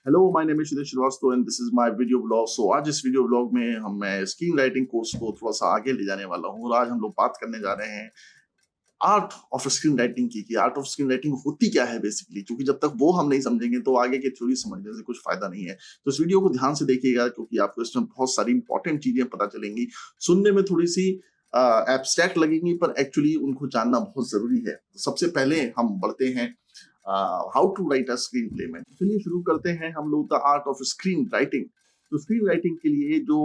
Hello, my name is Sudesh Srivastava and this is my video blog. So आज इस video blog में मैं screen writing course को थोड़ा सा आगे ले जाने वाला हूँ और आज हम लोग बात करने जा रहे हैं आर्ट ऑफ स्क्रीन राइटिंग की कि आर्ट ऑफ स्क्रीन राइटिंग होती क्या है बेसिकली, क्योंकि जब तक वो हम नहीं समझेंगे तो आगे की थ्योरी समझने से कुछ फायदा नहीं है। तो इस वीडियो को ध्यान से देखिएगा क्योंकि आपको इसमें बहुत सारी इंपॉर्टेंट चीजें पता चलेंगी। सुनने में थोड़ी सी एब्स्ट्रैक्ट लगेंगी पर एक्चुअली उनको जानना बहुत जरूरी है। तो सबसे पहले हम बढ़ते हैं how to write a screenplay में। चलिए शुरू करते हैं हम लोग the art of screenwriting. तो स्क्रीन राइटिंग के लिए जो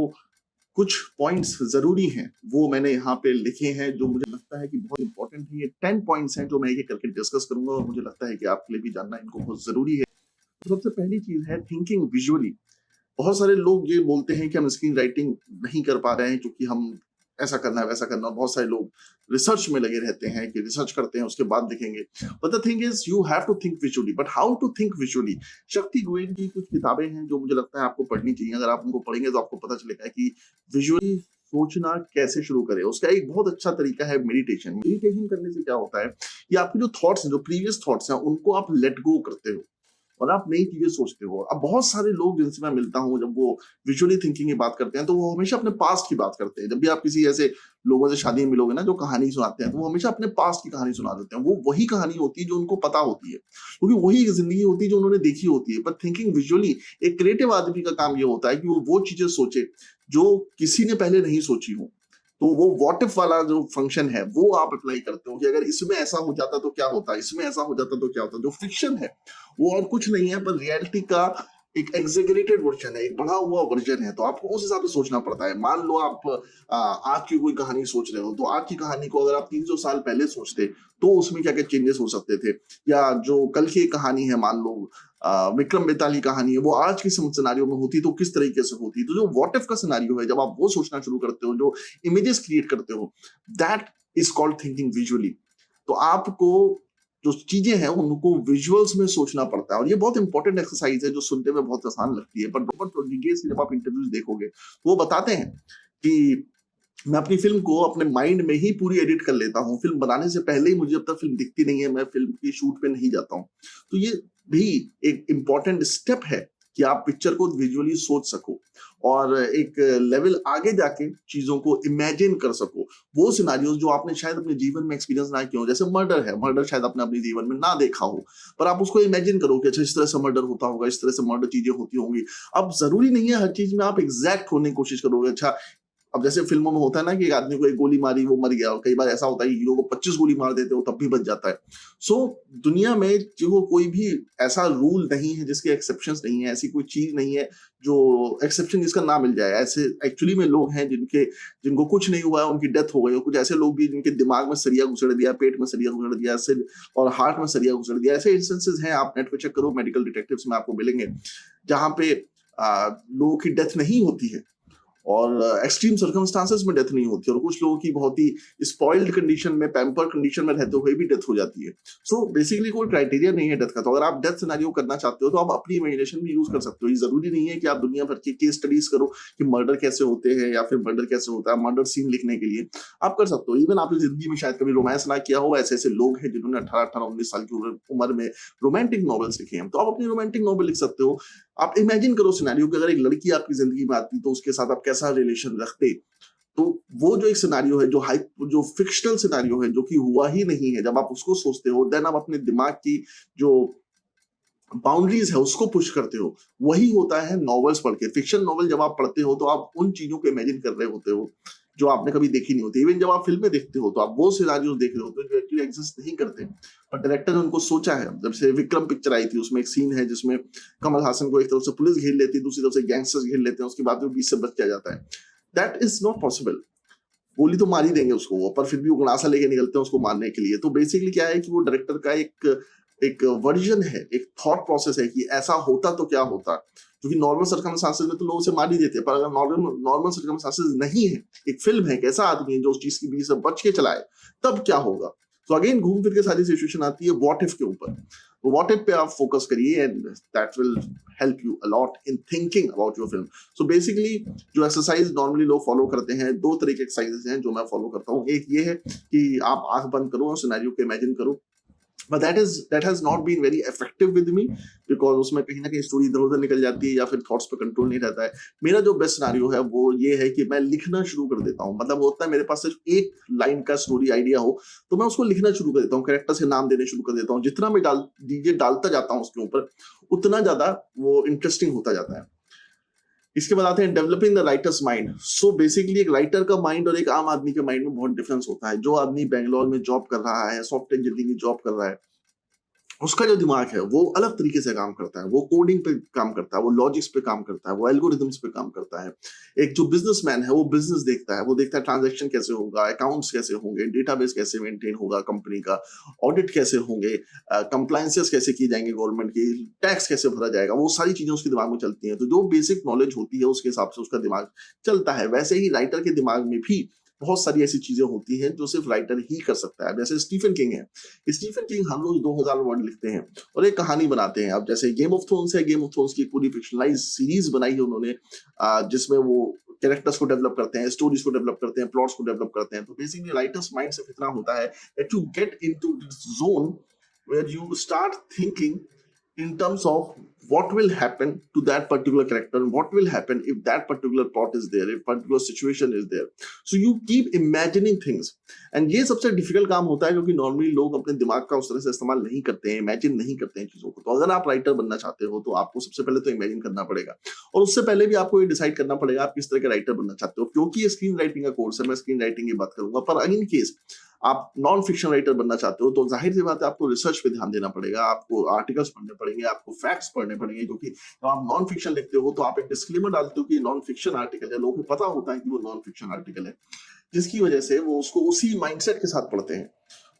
कुछ पॉइंट्स जरूरी हैं वो मैंने यहाँ पे लिखे हैं, जो मुझे लगता है कि बहुत इंपॉर्टेंट है। ये 10 पॉइंट्स हैं जो मैं एक करके डिस्कस करूंगा और मुझे लगता है कि आपके लिए भी जानना इनको बहुत जरूरी है। तो सबसे पहली चीज है थिंकिंग विजुअली। बहुत सारे लोग ये बोलते हैं कि हम स्क्रीन राइटिंग नहीं कर पा रहे हैं क्योंकि हम ऐसा करना है वैसा करना। बहुत सारे लोग रिसर्च में लगे रहते हैं कि रिसर्च करते हैं उसके बाद लिखेंगे। But the thing is you have to think visually. But how to think visually? Shakti Goyal की कुछ किताबें हैं जो मुझे लगता है आपको पढ़नी चाहिए। अगर आप उनको पढ़ेंगे तो आपको पता चलेगा कि विजुअली सोचना कैसे शुरू करें। उसका एक बहुत अच्छा तरीका है मेडिटेशन। मेडिटेशन करने से क्या होता है कि आपके जो थॉट्स हैं, जो प्रीवियस थॉट्स हैं, उनको आप लेट गो करते हो और आप नई चीजें सोचते हो। अब बहुत सारे लोग जिनसे मैं मिलता हूँ जब वो विजुअली थिंकिंग की बात करते हैं तो वो हमेशा अपने पास्ट की बात करते हैं। जब भी आप किसी ऐसे लोगों से शादी में मिलोगे ना जो कहानी सुनाते हैं तो वो हमेशा अपने पास्ट की कहानी सुना देते हैं। वो वही कहानी होती है जो उनको पता होती है, क्योंकि वही जिंदगी होती है जो उन्होंने देखी होती है। पर थिंकिंग विजुअली एक क्रिएटिव आदमी का काम ये होता है कि वो चीजें सोचे जो किसी ने पहले नहीं सोची हो। तो वो व्हाट इफ वाला जो फंक्शन है वो आप अप्लाई करते हो कि अगर इसमें ऐसा हो जाता तो क्या होता, इसमें ऐसा हो जाता तो क्या होता। जो फिक्शन है वो और कुछ नहीं है पर रियलिटी का एक एग्जेगरेटेड वर्जन है, एक बढ़ा हुआ वर्जन है। तो आपको उस हिसाब से सोचना पड़ता है। मान लो आप आज की कोई कहानी सोच रहे हो तो आज की कहानी को अगर आप 300 साल पहले सोचते तो उसमें क्या क्या चेंजेस हो सकते थे। या जो कल की कहानी है, मान लो विक्रम बेताल की कहानी है, वो आज की सिनेरियो में होती तो किस तरीके से होती। तो जो व्हाट इफ का सिनेरियो है, जब आप वो सोचना शुरू करते हो, जो इमेजेस क्रिएट करते हो, that is called thinking visually. तो आपको जो चीजें हैं उनको विजुअल्स में सोचना पड़ता है और ये बहुत इंपॉर्टेंट एक्सरसाइज है जो सुनने में बहुत आसान लगती है। पर रॉबर्ट रोड्रिगेज की जब आप इंटरव्यूज देखोगे तो वो बताते हैं कि मैं अपनी फिल्म को अपने माइंड में ही पूरी एडिट कर लेता हूँ। फिल्म बनाने से पहले ही मुझे जब तक फिल्म दिखती नहीं है मैं फिल्म की शूट पे नहीं जाता हूँ। तो ये भी एक इम्पॉर्टेंट स्टेप है कि आप पिक्चर को विजुअली सोच सको और एक लेवल आगे जाके चीजों को इमेजिन कर सको। वो सिनारियोज जो आपने शायद अपने जीवन में एक्सपीरियंस ना किया हो, जैसे मर्डर है, मर्डर शायद आपने अपने जीवन में ना देखा हो पर आप उसको इमेजिन करो कि अच्छा इस तरह से मर्डर होता होगा, इस तरह से मर्डर चीजें होती होंगी। अब जरूरी नहीं है हर चीज में आप एग्जैक्ट होने की कोशिश करोगे। अच्छा, अब जैसे फिल्मों में होता है ना कि एक आदमी को एक गोली मारी वो मर गया, और कई बार ऐसा होता है कि हीरो को 25 गोली मार देते हो तब भी बच जाता है। सो दुनिया में जो कोई भी ऐसा रूल नहीं है जिसके एक्सेप्शंस नहीं है, ऐसी कोई चीज नहीं है जो एक्सेप्शन जिसका ना मिल जाए। ऐसे एक्चुअली में लोग हैं जिनको कुछ नहीं हुआ है, उनकी डेथ हो गई। और कुछ ऐसे लोग भी जिनके दिमाग में सरिया घुसड़ दिया, पेट में सरिया घुसड़ दिया, सिर और हार्ट में सरिया घुसड़ दिया। ऐसे इंस्टेंसेस हैं, आप नेट पे चेक करो, मेडिकल डिटेक्टिव्स में आपको मिलेंगे जहां पे लोगों की डेथ नहीं होती है और एक्सट्रीम सर्कमस्टांसेस में डेथ नहीं होती। और कुछ लोगों की बहुत ही स्पॉइल्ड कंडीशन में, पैम्पर कंडीशन में रहते हुए भी डेथ हो जाती है। सो बेसिकली कोई क्राइटेरिया नहीं है डेथ का। तो अगर आप डेथ सिनेरियो करना चाहते हो तो आप अपनी इमेजिनेशन भी यूज कर सकते हो। ये जरूरी नहीं है कि आप दुनिया भर की केस स्टडीज करो कि मर्डर कैसे होते हैं या फिर मर्डर कैसे होता है। मर्डर सीन लिखने के लिए आप कर सकते हो। इवन आपने जिंदगी में शायद कभी रोमांस ना किया हो, ऐसे ऐसे लोग हैं जिन्होंने 18-19 साल की उम्र में रोमांटिक नॉवेल्स लिखे हैं। तो आप अपनी रोमांटिक नॉवेल लिख सकते हो। आप इमेजिन करो सिनेरियो कि अगर एक लड़की आपकी जिंदगी में आती तो उसके साथ आप कैसा रिलेशन रखते। तो वो जो एक सिनेरियो है, जो फिक्शनल सिनेरियो है, जो कि हुआ ही नहीं है, जब आप उसको सोचते हो देन आप अपने दिमाग की जो बाउंड्रीज है उसको पुश करते हो। वही होता है नॉवेल्स पढ़ के। फिक्शन नॉवेल जब आप पढ़ते हो तो आप उन चीजों को इमेजिन कर रहे होते हो जो आपने कभी देखी नहीं होती। इवन जब आप फिल्में देखते हो तो आप वो सिनेरियोस देख रहे होते हो जो एक्चुअली एग्जिस्ट नहीं करते, पर डायरेक्टर ने उनको सोचा है। जब से विक्रम पिक्चर आई थी उसमें एक सीन है जिसमें कमल हासन को एक तरफ से पुलिस घेर लेती है, दूसरी तरफ से गैंगस्टर्स घेर लेते हैं, उसके बाद वो बीच से बच जाता है। That is not possible. गोली तो मार ही देंगे उसको वो, पर फिर भी वो गणासा लेके निकलते हैं उसको मारने के लिए। तो बेसिकली क्या है कि वो डायरेक्टर का एक एक वर्जन है, एक थॉट प्रोसेस है कि ऐसा होता तो क्या होता। क्योंकि नॉर्मल सर्कमस्टांसेस में तो लोग उसे मार ही देते हैं, पर अगर नॉर्मल सर्कमस्टांसेस नहीं है, एक फिल्म है, एक ऐसा आदमी है जो उस चीज के बीच से बच के चलाए, तब क्या होगा। तो अगेन घूम फिर के सारी सिचुएशन आती है व्हाट इफ के ऊपर। तो व्हाट इफ पे आप फोकस करिए and that will help you a lot in thinking about your film. So basically जो एक्सरसाइज नॉर्मली लोग फॉलो करते हैं, दो तरह के एक्सरसाइजेस हैं जो मैं फॉलो करता हूँ। एक ये है कि आप आंख बंद करो और सिनेरियो को इमेजिन करो but that has not been very effective with me, because उसमें कहीं ना कहीं स्टोरी इधर उधर निकल जाती है या फिर थॉट्स पे कंट्रोल नहीं रहता है। मेरा जो बेस्ट सिनारियो है वो ये है कि मैं लिखना शुरू कर देता हूँ। मतलब होता है मेरे पास सिर्फ एक लाइन का स्टोरी आइडिया हो तो मैं उसको लिखना शुरू कर देता हूँ, कैरेक्टर्स के नाम देने शुरू कर देता हूँ। जितना मैं डालता जाता हूँ उसके ऊपर उतना ज्यादा वो इंटरेस्टिंग होता जाता है। इसके बाद आते हैं developing the writer's mind. So basically एक राइटर का माइंड और एक आम आदमी के माइंड में बहुत डिफरेंस होता है। जो आदमी बैंगलोर में जॉब कर रहा है, सॉफ्टवेयर इंजीनियरिंग की जॉब कर रहा है, उसका जो दिमाग है वो अलग तरीके से काम करता है। वो कोडिंग पे काम करता है, वो लॉजिक्स पे काम करता है, वो एल्गोरिथम्स पे काम करता है। एक जो बिजनेसमैन है वो बिजनेस देखता है, वो देखता है ट्रांजैक्शन कैसे होगा, अकाउंट्स कैसे होंगे, डेटाबेस कैसे मेंटेन होगा कंपनी का, ऑडिट कैसे होंगे, कंप्लायंसेस कैसे की जाएंगे गवर्नमेंट की, टैक्स कैसे भरा जाएगा, वो सारी चीजें उसके दिमाग में चलती हैं। तो जो बेसिक नॉलेज होती है उसके हिसाब से उसका दिमाग चलता है। वैसे ही राइटर के दिमाग में भी बहुत सारी ऐसी चीजें होती हैं जो सिर्फ राइटर ही कर सकता है। जैसे स्टीफन किंग है, स्टीफन किंग हम लोग 2000 वर्ड लिखते हैं और एक कहानी बनाते हैं। अब जैसे गेम ऑफ थ्रोन्स है, गेम ऑफ थ्रोन्स की पूरी फिक्शनलाइज सीरीज बनाई है उन्होंने, जिसमें वो कैरेक्टर्स को डेवलप करते हैं, स्टोरीज को डेवलप करते हैं, प्लॉट्स को डेवलप करते हैं। तो बेसिकली राइटर्स माइंड से इतना होता है that you get into this zone where you start thinking in terms of what will happen to that particular character and what will happen if that particular plot is there, if particular situation is there. So you keep imagining things, and ये सबसे difficult काम होता है क्योंकि normally लोग अपने दिमाग का उस तरह से इस्तेमाल नहीं करते हैं, इमेजिन नहीं करते हैं चीजों को। तो अगर आप राइटर बनना चाहते हो तो आपको सबसे पहले तो इमेजिन करना पड़ेगा, और उससे पहले भी आपको ये डिसाइड करना पड़ेगा आप किस तरह के राइटर बनना चाहते हो। क्योंकि ये स्क्रीन राइटिंग का कोर्स है, मैं स्क्रीन राइटिंग की बात करूंगा, पर इन केस आप नॉन फिक्शन राइटर बनना चाहते हो तो जाहिर सी बात है आपको रिसर्च पे ध्यान देना पड़ेगा, आपको आर्टिकल्स पढ़ने पड़ेंगे, आपको फैक्ट्स पढ़ने पड़ेंगे। क्योंकि जब आप नॉन फिक्शन लिखते हो तो आप एक डिस्क्लेमर डालते हो कि नॉन फिक्शन आर्टिकल है, लोगों को पता होता है कि वो नॉन फिक्शन आर्टिकल है, जिसकी वजह से वो उसको उसी माइंडसेट के साथ पढ़ते हैं।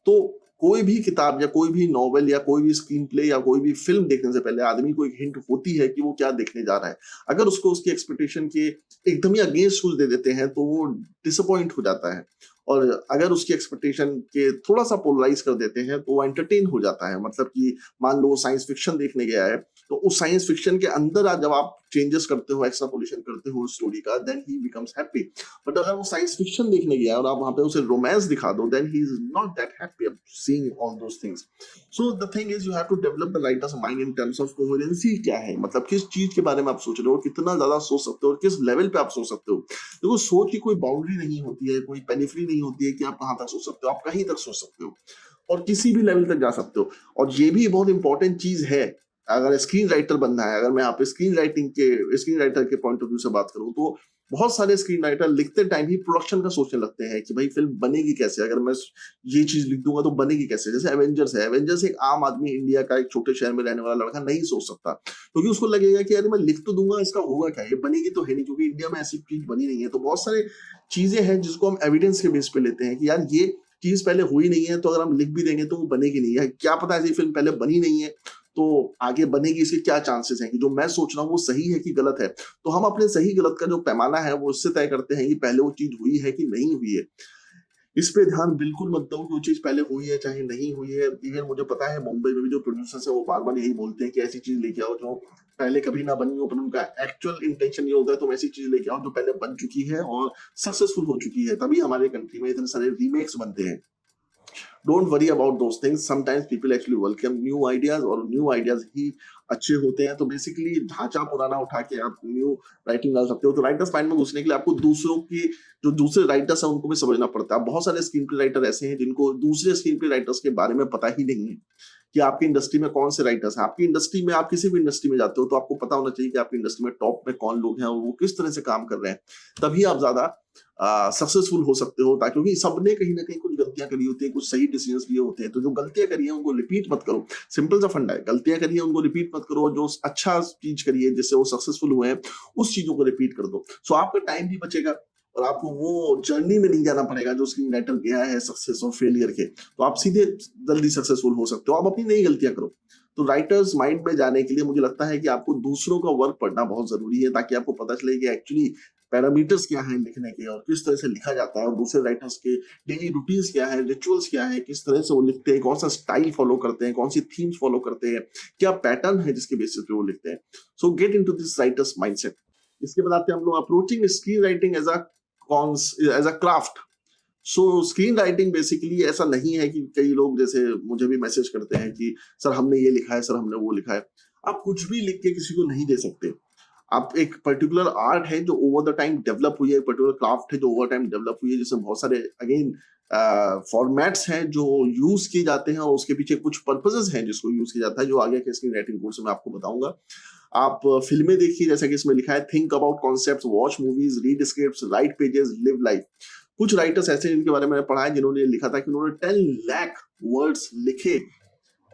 तो कोई भी किताब या कोई भी नॉवेल या कोई भी स्क्रीन प्ले या कोई भी फिल्म देखने से पहले आदमी को एक हिंट होती है कि वो क्या देखने जा रहा है। अगर उसको उसकी एक्सपेक्टेशन के एकदम ही अगेंस्ट कुछ दे देते हैं तो वो डिसअपॉइंट हो जाता है, और अगर उसकी एक्सपेक्टेशन के थोड़ा सा पोलराइज कर देते हैं तो वो एंटरटेन हो जाता है। मतलब कि मान लो साइंस फिक्शन देखने गया है तो उस साइंस फिक्शन के अंदर जब आप चेंजेस करते हो, एक्सट्रापोलेशन करते हो स्टोरी का, then he becomes happy. But अगर वो साइंस फिक्शन देखने गया और आप वहां पे उसे रोमांस दिखा दो, then he is not that happy seeing all those things. So the thing is you have to develop the writer's mind in terms of coherency. क्या है मतलब किस चीज के बारे में आप सोच रहे हो, कितना ज्यादा सोच सकते हो और किस लेवल पे आप सोच सकते हो। देखो सोच की कोई बाउंड्री नहीं होती है, कोई पेरिफेरी नहीं होती है कि आप कहां तक सोच सकते हो। आप कहीं तक सोच सकते हो और किसी भी लेवल तक जा सकते हो। और ये भी बहुत इंपॉर्टेंट चीज है अगर स्क्रीन राइटर बनना है। अगर मैं यहाँ पे स्क्रीन राइटर के पॉइंट ऑफ व्यू से बात करूं तो बहुत सारे स्क्रीन राइटर लिखते टाइम ही प्रोडक्शन का सोचने लगते हैं कि भाई फिल्म बनेगी कैसे, अगर मैं ये चीज लिख दूंगा तो बनेगी कैसे। जैसे एवेंजर्स है, एवेंजर्स एक आम आदमी इंडिया का एक छोटे शहर में रहने वाला लड़का नहीं सोच सकता, क्योंकि उसको लगेगा कि अरे मैं लिख तो दूंगा, इसका होगा क्या, ये बनेगी तो है नहीं, क्योंकि इंडिया में ऐसी चीज बनी नहीं है। तो बहुत सारे चीजें हैं जिसको हम एविडेंस के बेस पे लेते हैं कि यार ये चीज पहले हुई नहीं है, तो अगर हम लिख भी देंगे तो वो बनेगी नहीं है। क्या पता ऐसी फिल्म पहले बनी नहीं है तो आगे बनेगी, इसके क्या चांसेस हैं कि जो मैं सोच रहा हूँ वो सही है कि गलत है। तो हम अपने सही गलत का जो पैमाना है वो इससे तय करते हैं कि पहले वो चीज हुई है कि नहीं हुई है। इस पे ध्यान बिल्कुल मत दो कि वो चीज पहले हुई है चाहे नहीं हुई है। इवन मुझे पता है मुंबई में भी जो प्रोड्यूसर्स है वो बार बार यही बोलते हैं कि ऐसी चीज लेके आओ जो पहले कभी ना बनी हो, पर उनका एक्चुअल इंटेंशन ये होता है तुम ऐसी चीज लेके आओ जो पहले बन चुकी है और सक्सेसफुल हो चुकी है। तभी हमारे कंट्री में इतने सारे रीमेक्स बनते हैं। Don't worry about those things, sometimes people actually welcome new ideas और न्यू आइडियाज ही अच्छे होते हैं। तो बेसिकली ढांचा पुराना उठा के आप न्यू राइटिंग डाल सकते हो। तो राइटर्स माइंड में घुसने के लिए आपको दूसरों की जो दूसरे राइटर्स हैं उनको भी समझना पड़ता है। बहुत सारे स्क्रीन प्ले राइटर ऐसे हैं जिनको दूसरे स्क्रीन प्ले राइटर्स के बारे में पता ही नहीं है कि आपकी इंडस्ट्री में कौन से राइटर्स हैं। आपकी इंडस्ट्री में, आप किसी भी इंडस्ट्री में जाते हो तो आपको पता होना चाहिए कि आपकी इंडस्ट्री में टॉप में कौन लोग हैं और वो किस तरह से काम कर रहे हैं, तभी आप ज्यादा सक्सेसफुल हो सकते हो। ताकि क्योंकि सबने कहीं ना कहीं कुछ गलतियां करी होती है, कुछ सही डिसीजंस लिए होते हैं। तो जो गलतियां करी है उनको रिपीट मत करो। सिंपल सा फंडा है, गलतियां करी है उनको रिपीट मत करो, जो अच्छा चीज करी है जिससे वो सक्सेसफुल हुए हैं उस चीजों को रिपीट कर दो। सो आपका टाइम भी बचेगा और आपको वो जर्नी में नहीं जाना पड़ेगा जो स्क्रीन राइटर गया है सक्सेस और फेलियर के। तो आप सीधे जल्दी सक्सेसफुल हो सकते हो। आप अपनी नई गलतियां करो। तो राइटर्स माइंड में जाने के लिए मुझे लगता है कि आपको दूसरों का वर्क पढ़ना बहुत जरूरी है, ताकि आपको पता चले कि एक्चुअली पैरामीटर्स क्या है लिखने के और किस तरह से लिखा जाता है, और दूसरे राइटर्स के डेली रूटीन्स क्या है, रिचुअल्स क्या है, किस तरह से वो लिखते हैं, कौन सा स्टाइल फॉलो करते हैं, कौन सी थीम्स फॉलो करते हैं, क्या पैटर्न है जिसके बेसिस पे वो लिखते हैं। So get into this writer's mindset. इसके बाद आते हैं हम लोग approaching screenwriting as a craft. So screenwriting basically ऐसा नहीं है कि कई लोग जैसे मुझे भी मैसेज करते हैं कि सर हमने ये लिखा है, सर हमने वो लिखा है। आप कुछ भी लिख के किसी को नहीं दे सकते। आप एक पर्टिकुलर आर्ट है जो ओवर द टाइम डेवलप हुई है, एक पर्टिकुलर क्राफ्ट है जो ओवर टाइम डेवलप हुई है, जिसमें बहुत सारे अगेन फॉर्मेट्स हैं जो यूज किए जाते हैं और उसके पीछे कुछ पर्पसेस हैं जिसको यूज किया जाता है, जो आगे के स्क्रीन राइटिंग कोर्स में आपको बताऊंगा। आप फिल्में देखिए, जैसा कि इसमें लिखा है, think about concepts, watch movies, read scripts, right pages, live life. कुछ राइटर्स ऐसे हैं जिनके बारे में मैंने पढ़ा है जिन्होंने लिखा था कि उन्होंने 10 लाख वर्ड्स लिखे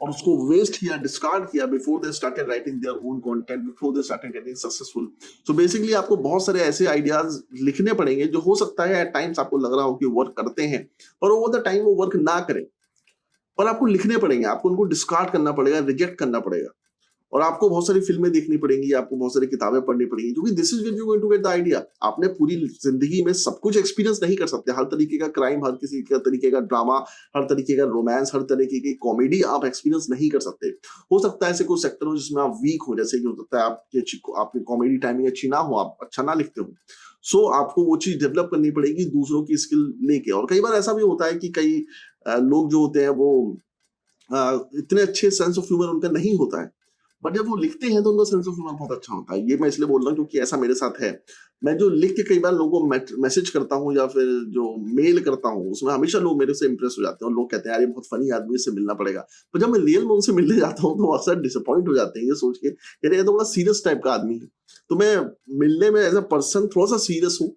और उसको वेस्ट किया, डिस्कार्ड किया before they started writing their own content, before they started getting successful. So basically आपको बहुत सारे ऐसे आइडियाज लिखने पड़ेंगे जो हो सकता है एट टाइम्स आपको लग रहा हो कि वर्क करते हैं, पर ओवर द टाइम वो वर्क ना करें, पर आपको लिखने पड़ेंगे, आपको उनको डिस्कार्ड करना पड़ेगा, रिजेक्ट करना पड़ेगा, और आपको बहुत सारी फिल्में देखनी पड़ेंगी, आपको बहुत सारी किताबें पढ़नी पड़ेंगी, क्योंकि this is where you going to get the idea. आपने पूरी जिंदगी में सब कुछ एक्सपीरियंस नहीं कर सकते, हर तरीके का क्राइम, हर किसी का तरीके का ड्रामा, हर तरीके का रोमांस, हर तरीके की कॉमेडी आप एक्सपीरियंस नहीं कर सकते। हो सकता है ऐसे कोई सेक्टर हो जिसमें आप वीक हो, जैसे कि हो सकता है आपकी कॉमेडी टाइमिंग अच्छी ना हो, आप अच्छा ना लिखते हो, सो आपको वो चीज डेवलप करनी पड़ेगी दूसरों की स्किल लेके। और कई बार ऐसा भी होता है कि कई लोग जो होते हैं वो इतने अच्छे सेंस ऑफ ह्यूमर उनका नहीं होता है, बट जब वो लिखते हैं तो उनका सेंस ऑफ ह्यूमर बहुत अच्छा होता है। ये मैं इसलिए बोल रहा हूँ क्योंकि ऐसा मेरे साथ है। मैं जो लिख के कई बार लोगों को मैसेज करता हूँ या फिर जो मेल करता हूँ, उसमें हमेशा लोग मेरे से इंप्रेस हो जाते हैं और लोग कहते हैं यार ये बहुत फनी आदमी, इससे मिलना पड़ेगा। पर जब मैं रियल में उनसे मिलने जाता हूँ तो अक्सर डिसअपॉइंट हो जाते हैं ये सोच के यार ये तो बड़ा सीरियस टाइप का आदमी है। तो मैं मिलने में एज अ पर्सन थोड़ा सा सीरियस हूँ,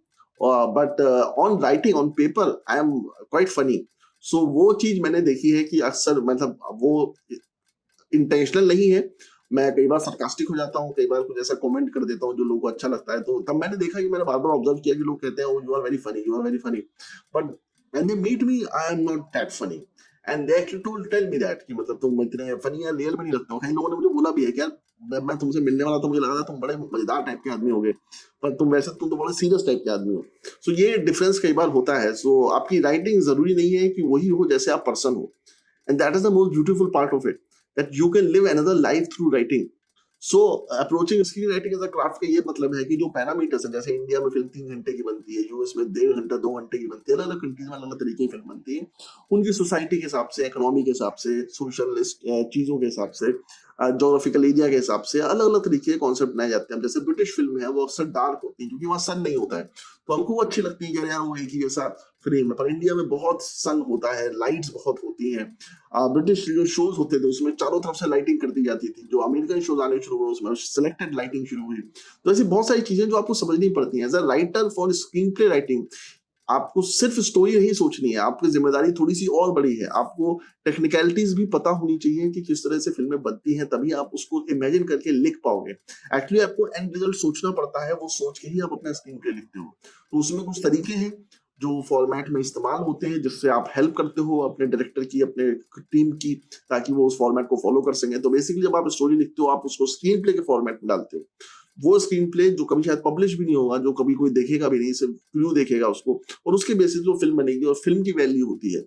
but on writing on paper I am quite funny. So वो चीज मैंने देखी है कि अक्सर मतलब वो इंटेंशनल नहीं है, मैं कई बार सरकास्टिक हो जाता हूँ, कई बार कुछ ऐसा कमेंट कर देता हूँ जो लोगों को अच्छा लगता है, तो तब मैंने देखा कि मैंने बार बार ऑब्जर्व किया कि लोग कहते हैं you are very funny, you are very funny, but when they meet me I am not that funny and they actually to tell me that कि मतलब तुम इतने फनी या रियल में नहीं लगते हो। कई लोगों ने मुझे बोला भी है कि यार मैं तुमसे मिलने वाला था, मुझे लगा था तुम बड़े मजेदार टाइप के आदमी होगे, पर तुम तो बड़े सीरियस टाइप के आदमी हो। सो ये डिफरेंस कई बार होता है। सो आपकी राइटिंग जरूरी नहीं है कि वही हो जैसे आप पर्सन हो, and that is the most beautiful part of it, that you can live another life through writing. So approaching screen writing as a craft का ये मतलब है कि जो पैरामीटर्स है, जैसे इंडिया में फिल्म 3 घंटे की बनती है, यूएस में 1.5 घंटा 2 घंटे की बनती है, अलग अलग कंट्रीज में अलग अलग तरीके की फिल्म बनती है, उनकी सोसाइटी के हिसाब से, इकोनॉमी के हिसाब से, सोशल चीजों के हिसाब से, जोग्राफिकल एरिया के हिसाब से अलग अलग तरीके के कॉन्सेप्ट बनाए जाते हैं। जैसे ब्रिटिश फिल्म है वो अक्सर डार्क होती है क्योंकि वहाँ सन नहीं होता है, तो हमको वो अच्छी लगती है यार वो एक ही जैसा फ्रेम है, पर इंडिया में बहुत सन होता है, लाइट्स बहुत होती हैं। ब्रिटिश जो शोज होते थे उसमें चारों तरफ से लाइटिंग कर दी जाती थी, जो अमेरिकन शोज आने शुरू हुए उसमें सिलेक्टेड लाइटिंग शुरू हुई। तो ऐसी बहुत सारी चीजें जो आपको समझनी पड़ती हैं as a writer for screenplay writing. आपको सिर्फ स्टोरी नहीं सोचनी है, आपकी जिम्मेदारी थोड़ी सी और बड़ी है, आपको टेक्निकलिटीज भी पता होनी चाहिए कि किस तरह से फिल्में बनती हैं, तभी आप उसको इमेजिन करके लिख पाओगे। एक्चुअली आपको एंड रिजल्ट सोचना पड़ता है, वो सोच के ही आप अपना स्क्रीन प्ले लिखते हो। तो उसमें कुछ तरीके हैं जो फॉर्मेट में इस्तेमाल होते हैं जिससे आप हेल्प करते हो अपने डायरेक्टर की, अपने टीम की, ताकि वो उस फॉर्मेट को फॉलो कर सकें। तो बेसिकली जब आप स्टोरी लिखते हो आप उसको स्क्रीन प्ले के फॉर्मेट में डालते हो। वो स्क्रीन प्ले जो कभी शायद पब्लिश भी नहीं होगा, जो कभी कोई देखेगा भी नहीं, सिर्फ क्रू देखेगा उसको, और उसके बेसिस पे फिल्म बनेगी और फिल्म की वैल्यू होती है।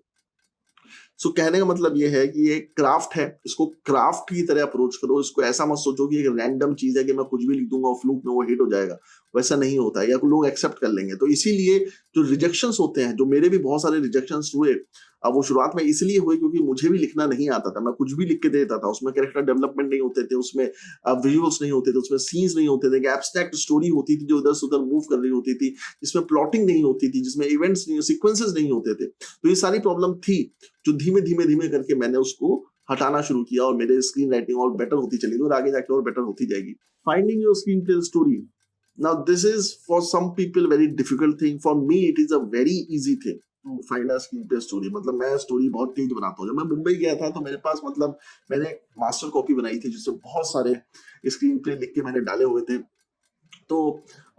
सो कहने का मतलब ये है कि ये क्राफ्ट है, इसको क्राफ्ट की तरह अप्रोच करो। इसको ऐसा मत सोचो कि एक रैंडम चीज है कि मैं कुछ भी लिख दूंगा और फ्लूक में वो हिट हो जाएगा, वैसा नहीं होता है, या लोग एक्सेप्ट कर लेंगे। तो इसीलिए जो रिजेक्शंस होते हैं, जो मेरे भी बहुत सारे रिजेक्शंस हुए, अब वो शुरुआत में इसलिए हुए क्योंकि मुझे भी लिखना नहीं आता था, मैं कुछ भी लिख के दे देता था, उसमें कैरेक्टर डेवलपमेंट नहीं होते थे, उसमें विजुअल्स नहीं होते थे, उसमें सीन्स नहीं होते थे, एब्स्ट्रैक्ट स्टोरी होती थी जो इधर से उधर मूव कर रही होती थी, जिसमें प्लॉटिंग नहीं होती थी, जिसमें इवेंट्स नहीं, सीक्वेंसेस नहीं होते थे। तो ये सारी प्रॉब्लम थी जो धीमे धीमे धीमे करके मैंने उसको हटाना शुरू किया और मेरे स्क्रीन राइटिंग और बेटर होती चली गई और आगे जाके और बेटर होती जाएगी। Finding your screen play story, now this is for some people very difficult thing, for me it is a very easy thing to find a screenplay story। मतलब मैं स्टोरी बहुत तेज बनाता हूँ। जब मैं मुंबई गया था तो मेरे पास मतलब मैंने मास्टर कॉपी बनाई थी जिससे बहुत सारे स्क्रीन प्ले लिख के मैंने डाले हुए थे। तो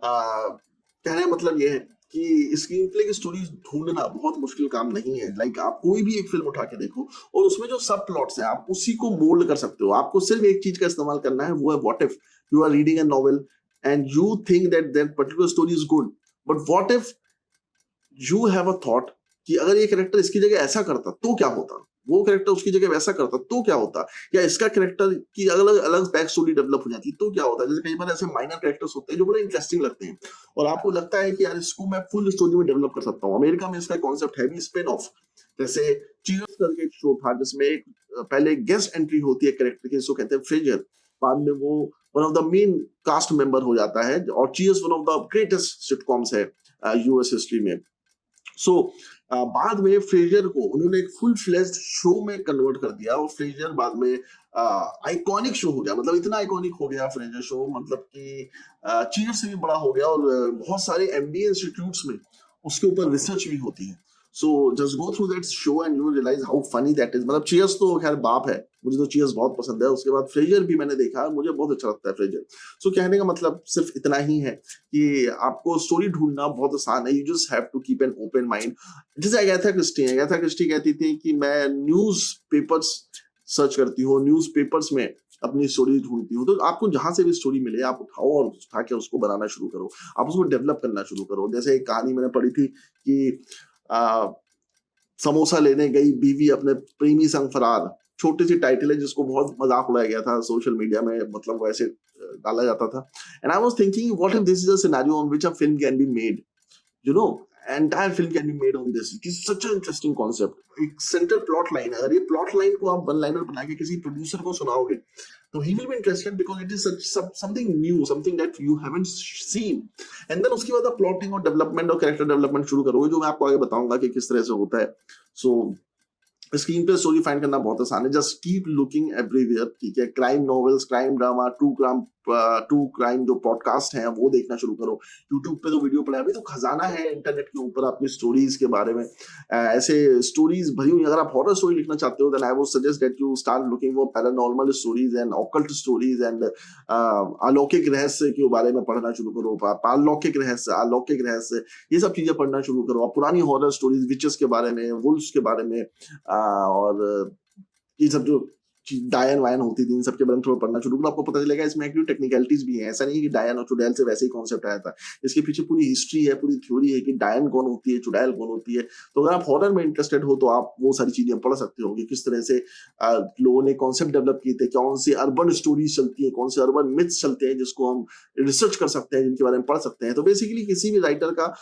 कहने का मतलब ये है कि स्क्रीन प्ले की स्टोरी ढूंढना बहुत मुश्किल काम नहीं है। लाइक आप कोई भी एक फिल्म उठा के देखो और उसमें जो सब प्लॉट्स हैं आप उसी को मोल्ड कर सकते हो। आपको सिर्फ एक चीज का इस्तेमाल करना है, वो है what if you are reading a novel and you think that that particular story is good, but what if you have a thought कि अगर ये कैरेक्टर इसकी जगह ऐसा करता तो क्या होता। वो कैरेक्टर उसकी जगह वैसा करता तो क्या होता, या इसका कैरेक्टर की अलग अलग बैक स्टोरी डेवलप हो जाती तो क्या होता। जैसे कई बार ऐसे माइनर कैरेक्टर्स होते हैं जो बड़े इंटरेस्टिंग लगते हैं और आपको लगता है कि यार इसको मैं फुल स्टोरी में डेवलप कर सकता हूँ। अमेरिका में इसका कॉन्सेप्ट है भी स्पिन ऑफ। जैसे चीयर्स करके एक शो था जिसमें एक पहले गेस्ट एंट्री होती है कैरेक्टर की, जिसको कहते हैं फ्रेजर। बाद में वो one of the main cast member हो जाता है और Cheers one of the greatest sitcoms है यूएस हिस्ट्री में। सो बाद में फ्रेजर को उन्होंने एक फुल फ्लेज्ड शो में कन्वर्ट कर दिया और फ्रेजर बाद में आइकॉनिक शो हो गया। मतलब इतना आइकॉनिक हो गया फ्रेजर शो, मतलब कि चीयर से भी बड़ा हो गया और बहुत सारे एमबीए इंस्टीट्यूट्स में उसके ऊपर रिसर्च भी होती है। So just go through that show and you realize how funny that is. मतलब चीयर्स तो खैर बाप है, मुझे तो चीयर्स बहुत पसंद है। उसके बाद फ्रेजर भी मैंने देखा, मुझे बहुत अच्छा लगता है फ्रेजर। सो कहने का मतलब सिर्फ इतना ही है कि आपको स्टोरी ढूंढना बहुत आसान है, you just have to keep an open mind. जैसे अगाथा क्रिस्टी कहती थी कि मैं न्यूज पेपर्स सर्च करती हूँ, न्यूज पेपर्स में अपनी स्टोरी ढूंढती हूँ। तो आपको जहां से भी स्टोरी मिले आप उठाओ और उठा के उसको बनाना शुरू करो, आप उसको डेवलप करना शुरू करो। जैसे एक कहानी मैंने पढ़ी थी कि समोसा लेने गई बीवी अपने प्रेमी संग फरार। छोटी सी टाइटल है जिसको बहुत मजाक उड़ाया गया था सोशल मीडिया में, मतलब वैसे डाला जाता था। And I was thinking what if this is a scenario on which a film can be made, you know, entire film can be made on this. It is such an interesting concept. एक central plot line है, अगर ये plot line को आप one liner बना के किसी producer को सुनाओगे तो he will be interested because it is something new, something that you haven't seen. And then उसके बाद आप प्लॉटिंग और डेवलपमेंट और कैरेक्टर डेवलपमेंट शुरू करोगे, जो मैं आपको आगे बताऊंगा कि किस तरह से होता है। सो स्क्रीन पे स्टोरी फाइंड करना बहुत आसान है, जस्ट कीप लुकिंग एवरीवेयर। ठीक है, crime novels, crime drama, true crime जो पॉडकास्ट हैं वो देखना शुरू करो। यूट्यूब पे तो वीडियो पड़ा है, अभी तो खजाना है इंटरनेट के ऊपर आपकी स्टोरीज के बारे में। ऐसे स्टोरीज भरी हुई। अगर आप हॉरर स्टोरी लिखना चाहते हो then I would suggest that you start looking for paranormal stories and occult stories and अलौकिक रहस्य के बारे में पढ़ना शुरू करो। पारलौकिक रहस्य, अलौकिक रहस्य, ये सब चीजें पढ़ना शुरू करो। आप पुरानी हॉरर स्टोरीज, विचेस के बारे में, वुल्फ्स के बारे में और ये सब जो डायन वायन होती थी इन सब के बारे में थोड़ा पढ़ना शुरू करो। आपको पता चलेगा इसमें एक्चुअली टेक्निकलिटीज भी हैं। ऐसा नहीं है कि डायन और चुड़ैल से वैसे ही कॉन्सेप्ट आया था, इसके पीछे पूरी हिस्ट्री है, पूरी थ्योरी है कि डायन कौन होती है, चुड़ैल कौन होती है। तो अगर आप हॉरर में इंटरेस्टेड हो तो आप वो सारी चीजें पढ़ सकते हो कि किस तरह से लोगों ने कॉन्सेप्ट डेवलप किए थे, कौन सी अर्बन स्टोरीज चलती है, कौन से अर्बन मिथ्स चलते हैं जिसको हम रिसर्च कर सकते हैं, जिनके बारे में पढ़ सकते हैं। तो बेसिकली किसी भी राइटर का,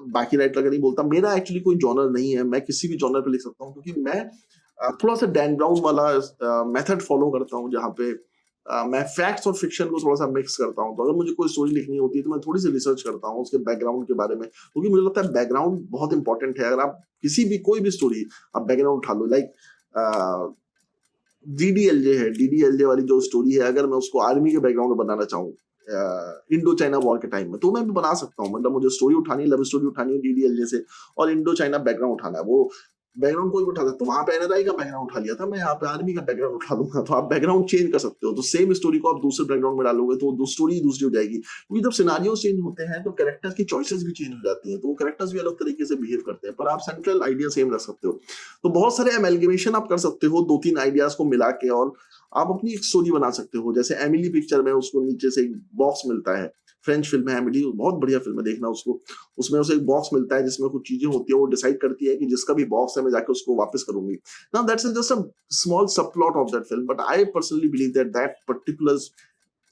बाकी राइटर का नहीं बोलता, मेरा एक्चुअली कोई जॉनर नहीं है, मैं किसी भी जॉनर पे लिख सकता हूँ, क्योंकि मैं थोड़ा सा डैन ब्राउन वाला मेथड फॉलो करता हूँ, जहाँ पे मैं फैक्ट्स और फिक्शन को थोड़ा सा मिक्स करता हूँ। तो अगर मुझे कोई स्टोरी लिखनी होती है तो मैं थोड़ी सी रिसर्च करता हूँ उसके बैकग्राउंड के बारे में, क्योंकि मुझे लगता है बैकग्राउंड बहुत इंपॉर्टेंट है। अगर आप किसी भी कोई भी स्टोरी आप बैकग्राउंड उठा लो, लाइक डीडीएलजे है, डीडीएलजे वाली जो स्टोरी है, अगर मैं उसको आर्मी के बैकग्राउंड में बनाना चाहूँ इंडो चाइना वॉर के टाइम में, तो मैं भी बना सकता हूँ। मतलब मुझे स्टोरी उठानी है, लव स्टोरी उठानी है डीडीएलजे से और इंडो चाइना बैकग्राउंड उठाना है। वो बैकग्राउंड कोई भी उठा सकता है। तो वहां पे एनआरआई का बैकग्राउंड उठा लिया था, मैं यहाँ पे आर्मी का बैकग्राउंड उठा लूंगा। तो आप बैकग्राउंड चेंज कर सकते हो। तो सेम स्टोरी को आप दूसरे बैकग्राउंड में डालोगे तो दो स्टोरी दूसरी हो जाएगी, क्योंकि जब सिनारियो चेंज होते हैं तो कैरेक्टर्स की चॉइसेस भी चेंज हो जाती हैं, तो वो कैरेक्टर्स भी अलग तरीके से बिहेव करते हैं, पर आप सेंट्रल आइडिया सेम रख सकते हो। तो बहुत सारे एमेलगेमेशन आप कर सकते हो दो तीन आइडियाज को मिला के, और आप अपनी एक स्टोरी बना सकते हो। जैसे एमिली पिक्चर में उसको नीचे से एक बॉक्स मिलता है, फ्रेंच फिल्म है एमिली, बहुत बढ़िया फिल्म है, देखना उसको। उसमें उसे एक बॉक्स मिलता है जिसमें कुछ चीजें होती है, वो डिसाइड करती है कि जिसका भी बॉक्स है मैं जाके उसको वापस करूंगी। Now that's just a small sub plot of that film, but I personally believe that that particular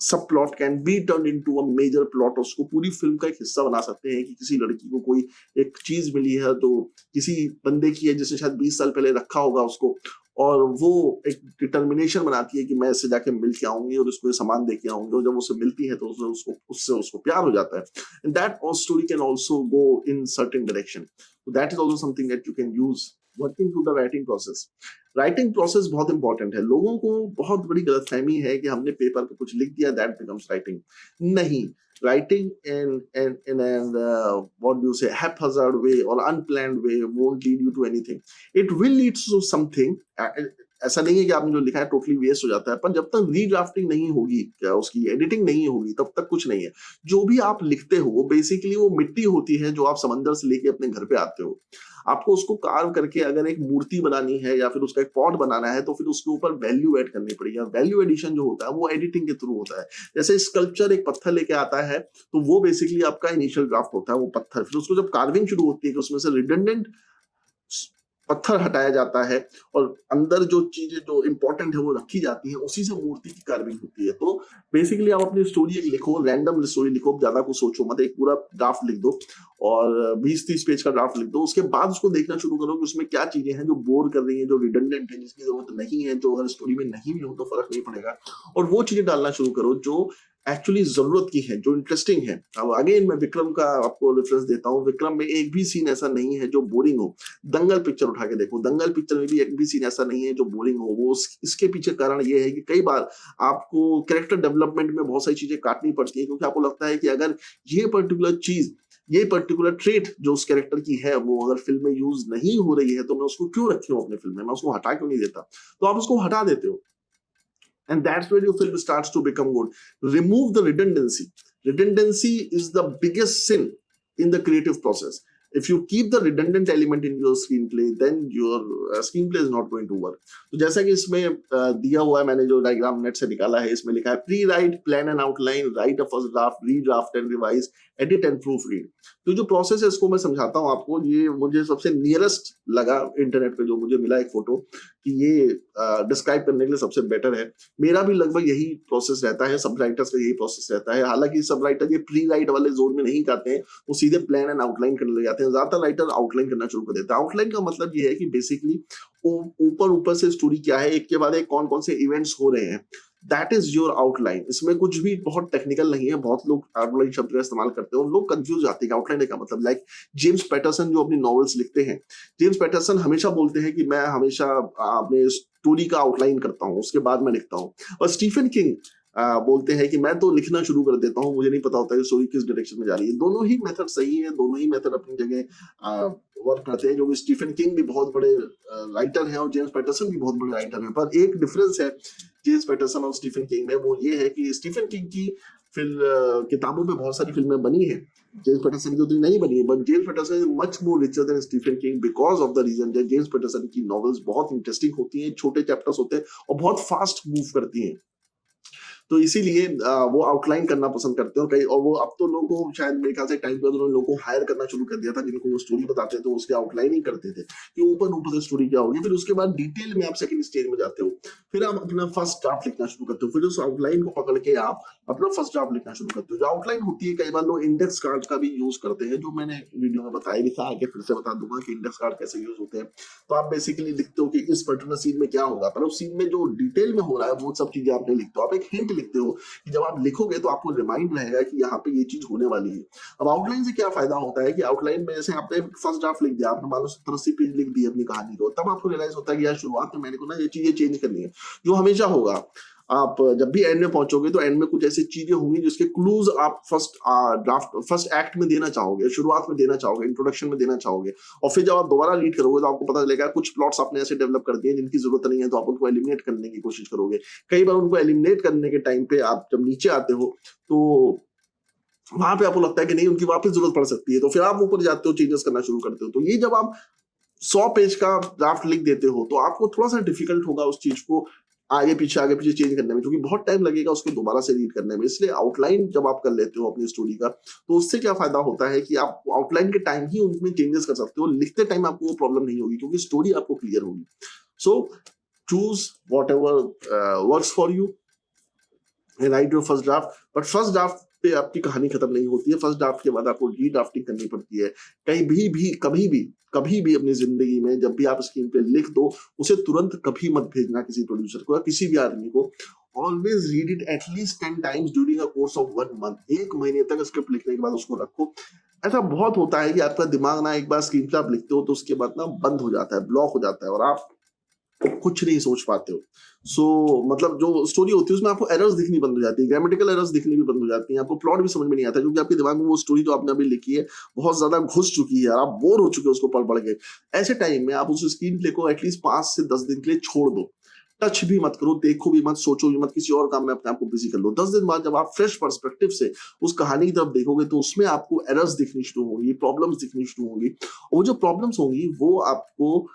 sub plot can be turn into a major plot. उसको पूरी फिल्म का एक हिस्सा बना सकते हैं कि किसी लड़की को कोई एक चीज मिली है तो किसी बंदे की है जिसने शायद 20 साल पहले रखा होगा उसको, और वो एक डिटर्मिनेशन बनाती है कि मैं इससे जाके मिल के आऊंगी और उसको ये सामान दे के आऊंगी, और जब उससे मिलती है तो उससे प्यार हो जाता है। And that story can also go in certain direction. So that is also something that you can use working through the writing process. Writing process बहुत इंपॉर्टेंट है। लोगों को बहुत बड़ी गलतफहमी है कि हमने पेपर पे कुछ लिख दिया दैट बिकम्स राइटिंग। नहीं, writing in an what do you say haphazard way or unplanned way won't lead you to anything. It will lead to something. ऐसा नहीं है कि आपने जो लिखा है टोटली वेस्ट हो जाता है, पर जब तक रीड्राफ्टिंग नहीं होगी, क्या उसकी एडिटिंग नहीं होगी, तब तक कुछ नहीं है। जो भी आप लिखते हो वो बेसिकली वो मिट्टी होती है जो आप समंदर से लेके अपने घर पे आते हो। आपको उसको कार्व करके अगर एक मूर्ति बनानी है या फिर उसका एक पॉट बनाना है तो फिर उसके ऊपर वैल्यू ऐड करनी पड़ेगी। वैल्यू एडिशन जो होता है वो एडिटिंग के थ्रू होता है। जैसे स्कल्पचर एक पत्थर लेके आता है तो वो बेसिकली आपका इनिशियल ड्राफ्ट होता है, वो पत्थर। फिर उसको जब कार्विंग शुरू होती है कि उसमें से रिडंडेंट पत्थर हटाया जाता है और अंदर जो चीजें जो इंपॉर्टेंट है वो रखी जाती है, उसी से मूर्ति की कार्विंग होती है। तो बेसिकली आप अपनी स्टोरी एक लिखो, रैंडम स्टोरी लिखो, ज्यादा कुछ सोचो मत, एक पूरा ड्राफ्ट लिख दो और 20-30 पेज का ड्राफ्ट लिख दो। उसके बाद उसको देखना शुरू करो कि उसमें क्या चीजें हैं जो बोर कर रही हैं, जो रिडंडेंट है, जिसकी जरूरत नहीं है, जो अगर स्टोरी में नहीं भी हो तो फर्क नहीं पड़ेगा, और वो चीजें डालना शुरू करो जो एक्चुअली जरूरत की है, जो इंटरेस्टिंग है। अब अगेन मैं विक्रम का आपको रेफरेंस देता हूँ, विक्रम में एक भी सीन ऐसा नहीं है जो बोरिंग हो। दंगल पिक्चर उठा के देखो, दंगल पिक्चर में भी एक भी सीन ऐसा नहीं है जो बोरिंग हो। वो इसके पीछे कारण ये है कि कई बार आपको कैरेक्टर डेवलपमेंट में बहुत सारी चीजें काटनी पड़ती है, क्योंकि आपको लगता है कि अगर ये पर्टिकुलर चीज, ये पर्टिकुलर ट्रेट जो उस कैरेक्टर की है, वो अगर फिल्म में यूज नहीं हो रही है तो मैं उसको क्यों रखी हूँ अपने फिल्म में, मैं उसको हटा क्यों नहीं देता, तो आप उसको हटा देते हो। And that's where your film starts to become good. Remove the redundancy. Redundancy is the biggest sin in the creative process. If you keep the redundant element in your screenplay, then your screenplay is not going to work. तो जैसा कि इसमें दिया हुआ है, मैंने जो diagram net से निकाला है, इसमें लिखा है pre right, plan and outline, right a first draft, redraft and revise, edit and proof read. तो जो प्रोसेस है इसको मैं समझाता हूँ आपको। ये मुझे सबसे नियरेस्ट लगा इंटरनेट पे, जो मुझे मिला एक फोटो, कि ये डिस्क्राइब करने के लिए सबसे बेटर है। मेरा भी लगभग यही प्रोसेस रहता है, सब राइटर्स का यही प्रोसेस रहता है। हालांकि सब राइटर ये प्री राइट वाले जोन में नहीं जाते हैं, वो सीधे प्लान एंड आउटलाइन करने लग जाते हैं। ज्यादातर राइटर आउटलाइन करना शुरू कर देते हैं। आउटलाइन का मतलब ये है कि बेसिकली ऊपर ऊपर से स्टोरी क्या है, एक के बाद एक कौन कौन से इवेंट्स हो रहे हैं, दैट इज योर आउटलाइन। इसमें कुछ भी बहुत टेक्निकल नहीं है। बहुत लोग आउटलाइन शब्द का इस्तेमाल करते हैं और लोग कंफ्यूज जाते हैं आउटलाइन का मतलब। लाइक जेम्स पैटरसन जो अपनी नॉवेल्स लिखते हैं, जेम्स पैटरसन हमेशा बोलते हैं कि मैं हमेशा अपने स्टोरी का आउटलाइन करता हूँ, उसके बाद मैं लिखता हूँ। और स्टीफन किंग बोलते हैं कि मैं तो लिखना शुरू कर देता हूँ, मुझे नहीं पता होता है स्टोरी किस डायरेक्शन में जा रही है। दोनों ही मेथड सही है, दोनों ही मेथड अपनी जगह वर्क करते हैं। जो स्टीफन किंग भी बहुत बड़े राइटर हैं और जेम्स पैटरसन भी बहुत बड़े राइटर हैं, पर एक डिफरेंस है जेम्स पैटरसन और स्टीफन किंग में, वो ये है कि स्टीफन किंग की किताबों पे बहुत सारी फिल्में बनी है, जेम्स पैटरसन की उतनी नहीं बनी है। But James Patterson is much more richer than Stephen King because of the reason that James Patterson की नॉवेल्स बहुत इंटरेस्टिंग होती हैं, छोटे चैप्टर्स होते हैं और बहुत फास्ट मूव करती हैं। तो इसीलिए वो आउटलाइन करना पसंद करते हैं। और कई, और वो अब तो लोगों को शायद मेरे ख्याल से टाइम पे उन्होंने लोगों को हायर करना शुरू कर दिया था, जिनको वो स्टोरी बताते थे तो उसके आउटलाइनिंग करते थे कि ऊपर ऊपर से स्टोरी क्या होगी। फिर उसके बाद डिटेल में आप सेकंड स्टेज में जाते हो, फिर आप अपना फर्स्ट ड्राफ्ट लिखना शुरू करते हो, फिर उस आउटलाइन को पकड़ के आप अपना फर्स्ट ड्राफ्ट लिखना शुरू करते हो। जो आउटलाइन होती है, कई बार लोग इंडेक्स कार्ड का भी यूज करते हैं, जो मैंने वीडियो में बताया भी था, आगे फिर से बता दूंगा कि इंडेक्स कार्ड कैसे यूज होते हैं। तो आप बेसिकली लिखते हो कि इस पर्टिकुलर सीन में क्या होगा, पर उस सीन में जो डिटेल में हो रहा है वो सब चीजें आप नहीं लिखते हो, आप एक हिंट लिखते हो कि जब आप लिखोगे तो आपको रिमाइंड रहेगा कि यहाँ पे ये चीज होने वाली है। अब आउटलाइन से क्या फायदा होता है कि आउटलाइन में जैसे आपने फर्स्ट ड्राफ्ट लिख दिया, आपने मान लो 70-80 पेज लिख दी अपनी कहानी को, तब आपको रियलाइज होता है कि यार शुरुआत में मैंने को ना ये चीजें चेंज करनी है। जो हमेशा होगा, आप जब भी एंड में पहुंचोगे तो एंड में कुछ ऐसी चीजें होंगी जिसके क्लूज आप फर्स्ट ड्राफ्ट, फर्स्ट एक्ट में देना चाहोगे, शुरुआत में देना चाहोगे, इंट्रोडक्शन में देना चाहोगे। और फिर जब आप दोबारा रीड करोगे तो आपको पता चलेगा कुछ प्लॉट्स आपने ऐसे डेवलप कर दिए जिनकी जरूरत नहीं है, तो आप उनको एलिमिनेट करने की कोशिश करोगे। कई बार उनको एलिमिनेट करने के टाइम पे आप जब नीचे आते हो तो वहां पे आपको लगता है कि नहीं, उनकी वापस जरूरत पड़ सकती है, तो फिर आप ऊपर जाते हो, चेंजेस करना शुरू करते हो। तो ये जब आप 100 पेज का ड्राफ्ट लिख देते हो तो आपको थोड़ा सा डिफिकल्ट होगा उस चीज को आगे पीछे चेंज करने में, क्योंकि बहुत टाइम लगेगा उसको दोबारा से रीड करने में। इसलिए आउटलाइन जब आप कर लेते हो अपनी स्टोरी का, तो उससे क्या फायदा होता है कि आप आउटलाइन के टाइम ही उनमें चेंजेस कर सकते हो, लिखते टाइम आपको वो प्रॉब्लम नहीं होगी, क्योंकि स्टोरी आपको क्लियर होगी। So choose what ever works for you, right your first draft. But first draft पे आपकी कहानी खत्म नहीं होती है, फर्स्ट ड्राफ्ट के बाद आपको रीड्राफ्टिंग करनी पड़ती है। कभी भी अपनी जिंदगी में जब भी आप स्क्रीन पे लिख दो, उसे तुरंत कभी मत भेजना किसी प्रोड्यूसर को या किसी भी आदमी को। Always read it at least 10 times during a course of 1 month. 1 महीने तक स्क्रिप्ट लिखने के बाद उसको रखो। ऐसा बहुत होता है कि आपका दिमाग ना, एक बार स्क्रीन पे आप लिखते हो तो उसके बाद ना बंद हो जाता है, ब्लॉक हो जाता है और आप कुछ नहीं सोच पाते हो। मतलब जो स्टोरी होती है उसमें आपको एरर्स दिखनी बंद हो जाती है, ग्रामेटिकल एरर्स दिखनी भी बंद हो जाती हैं, आपको प्लॉट भी समझ में नहीं आता, क्योंकि आपके दिमाग में वो स्टोरी जो आपने अभी लिखी है बहुत ज्यादा घुस चुकी है, आप बोर हो चुके हो उसको पढ़ के। ऐसे टाइम में आप उस स्क्रीन प्ले को एटलीस्ट 5 से 10 दिन के लिए छोड़ दो, टच भी मत करो, देखो भी मत, सोचो भी मत, किसी और काम में अपने आप को बिजी कर लो। 10 दिन बाद जब आप फ्रेश पर्सपेक्टिव से उस कहानी की तरफ देखोगे तो उसमें आपको एरर्स दिखनी शुरू होंगी, प्रॉब्लम्स दिखनी शुरू होंगी। और वो जो प्रॉब्लम्स होंगी वो आपको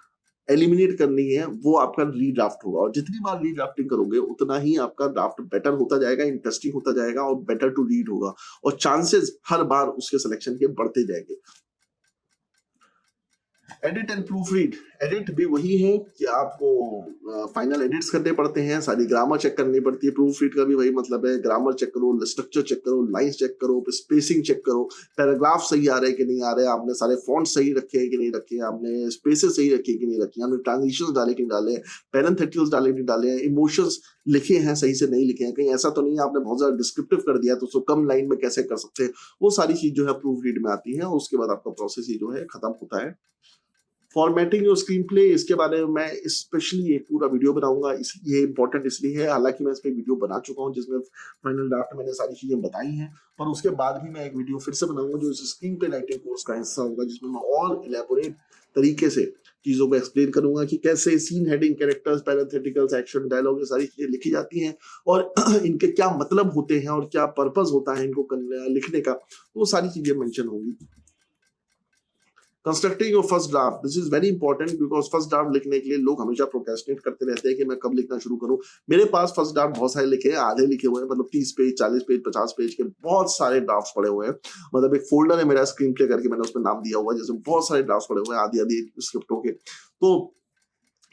एलिमिनेट करनी है, वो आपका रीड्राफ्ट होगा। और जितनी बार रीड्राफ्टिंग करोगे उतना ही आपका ड्राफ्ट बेटर होता जाएगा, इंटरेस्टिंग होता जाएगा और बेटर टू रीड होगा, और चांसेस हर बार उसके सिलेक्शन के बढ़ते जाएंगे। Edit and proof read. Edit भी वही है कि आपको फाइनल एडिट्स करने पड़ते हैं, सारी ग्रामर चेक करनी पड़ती है। प्रूफ रीड का भी वही मतलब है, ग्रामर चेक करो, स्ट्रक्चर चेक करो, लाइंस चेक करो, स्पेसिंग चेक करो, पैराग्राफ सही आ रहे हैं कि नहीं आ रहे, आपने सारे फॉन्ट सही रखे हैं कि नहीं रखे, आपने स्पेसेस सही रखे कि नहीं रखे, आपने ट्रांजिशंस डाले कि नहीं डाले, पैरेंथेटिकल्स डाले कि नहीं डाले, इमोशंस लिखे हैं सही से नहीं लिखे हैं, कहीं ऐसा तो नहीं है आपने बहुत ज्यादा डिस्क्रिप्टिव कर दिया तो उसको कम लाइन में कैसे कर सकते हैं। वो सारी चीज जो है प्रूफ रीड में आती है, और उसके बाद आपका प्रोसेस ही जो है खत्म होता है। फॉर्मेटिंग योर स्क्रीन प्ले, इसके बारे में मैं स्पेशली एक पूरा वीडियो बनाऊंगा, इसलिए इंपॉर्टेंट इसलिए है, हालांकि मैं इस पे वीडियो बना चुका हूं जिसमें फाइनल ड्राफ्ट मैंने सारी चीजें बताई हैं, पर उसके बाद भी मैं एक वीडियो फिर से बनाऊंगा जो इस स्क्रीन प्ले राइटिंग कोर्स का हिस्सा होगा, जिसमें मैं और इलेबोरेट तरीके से चीजों को एक्सप्लेन करूंगा कि कैसे scene heading, characters, parentheticals, action, dialogue, ये सारी चीजें लिखी जाती हैं और इनके क्या मतलब होते हैं और क्या पर्पस होता है इनको लिखने का, वो सारी चीजें मेंशन होंगी। Constructing your first draft, this is very important because first draft लिखने के लिए लोग हमेशा प्रोक्रेस्टिनेट करते रहते हैं कि मैं कब लिखना शुरू करूं। मेरे पास फर्स्ट ड्राफ्ट बहुत सारे लिखे हैं, आधे लिखे हुए हैं, मतलब 30 पेज, 40 पेज, 50 पेज के बहुत सारे ड्राफ्ट पड़े हुए हैं। मतलब एक फोल्डर है मेरा स्क्रीन प्ले करके, मैंने उसमें नाम दिया हुआ है, जिसमें बहुत सारे ड्राफ्ट पड़े हुए हैं आधी आधी स्क्रिप्टों के। तो